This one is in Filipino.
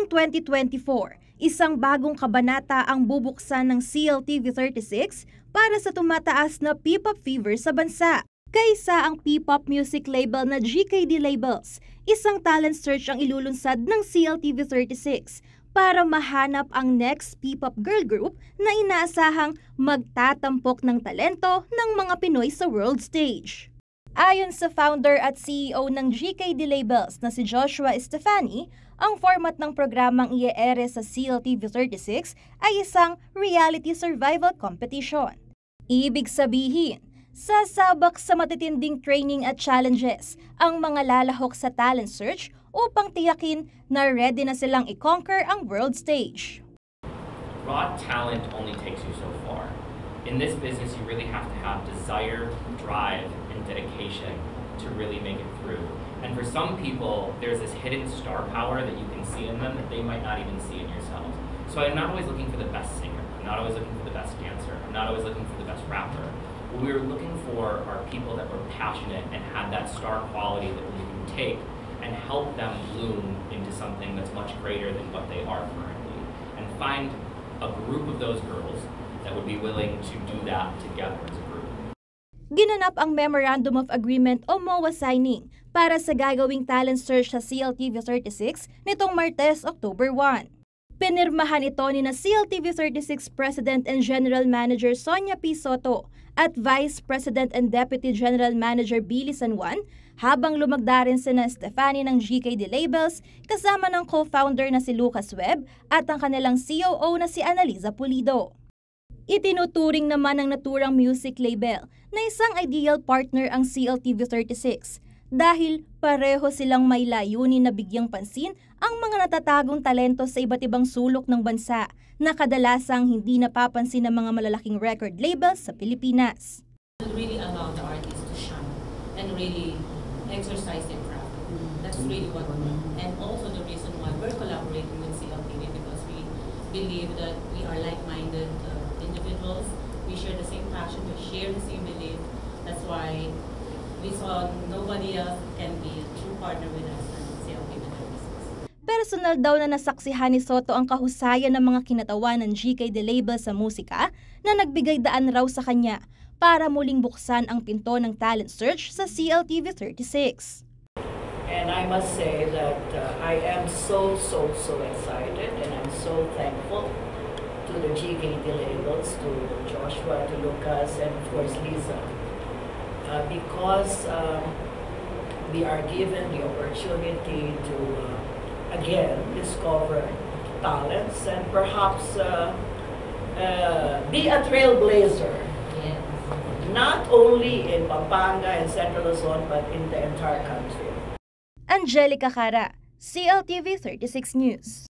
Ngayong 2024, isang bagong kabanata ang bubuksan ng CLTV36 para sa tumataas na P-pop fever sa bansa. Kaisa ang P-pop music label na GKD Labels, isang talent search ang ilulunsad ng CLTV36 para mahanap ang next P-pop girl group na inaasahang magtatampok ng talento ng mga Pinoy sa world stage. Ayon sa founder at CEO ng GKD Labels na si Joshua Estefani, ang format ng programang i-aire sa CLTV36 ay isang reality survival competition. Ibig sabihin, sasabak sa matitinding training at challenges ang mga lalahok sa talent search upang tiyakin na ready na silang i-conquer ang world stage. Raw talent only takes you so far. In this business, you really have to have desire, drive, and dedication to really make it through. And for some people, there's this hidden star power that you can see in them that they might not even see in yourselves. So I'm not always looking for the best singer. I'm not always looking for the best dancer. I'm not always looking for the best rapper. What we were looking for are people that were passionate and had that star quality that we can take and help them bloom into something that's much greater than what they are currently. And find a group of those girls that would be willing to do that together as a group. Ginanap ang Memorandum of Agreement o MOA signing para sa gagawing talent search sa CLTV36 nitong Martes, October 1. Pinirmahan ito ni na CLTV36 President and General Manager Sonia P. Soto at Vice President and Deputy General Manager Billy San Juan, habang lumagda rin sina Estefani ng GKD Labels kasama ng co-founder na si Lucas Webb at ang kanilang COO na si Analiza Pulido. Itinuturing naman ng naturang music label na isang ideal partner ang CLTV36 dahil pareho silang may layunin na bigyang pansin ang mga natatagong talento sa iba't ibang sulok ng bansa na kadalasang hindi napapansin ng mga malalaking record labels sa Pilipinas. To really allow the artists to shine and really exercise their craft. That's really what we want. And also the reason why we're collaborating with CLTV, because we believe that we are like-minded individuals. We share the same passion, we share the same belief. That's why we saw nobody else can be a true partner with us than CLTV. Personal daw na nasaksihan ni Soto ang kahusayan ng mga kinatawan ng GKD Label sa musika na nagbigay daan raw sa kanya para muling buksan ang pinto ng talent search sa CLTV36. And I must say that I am so excited, and I'm so thankful to the GKD Labels, to Joshua, to Lucas, and of course Lisa, because we are given the opportunity to again discover talents and perhaps be a trailblazer, Yes. not only in Pampanga and Central Luzon but in the entire country. Angelica Cara, CLTV36 News.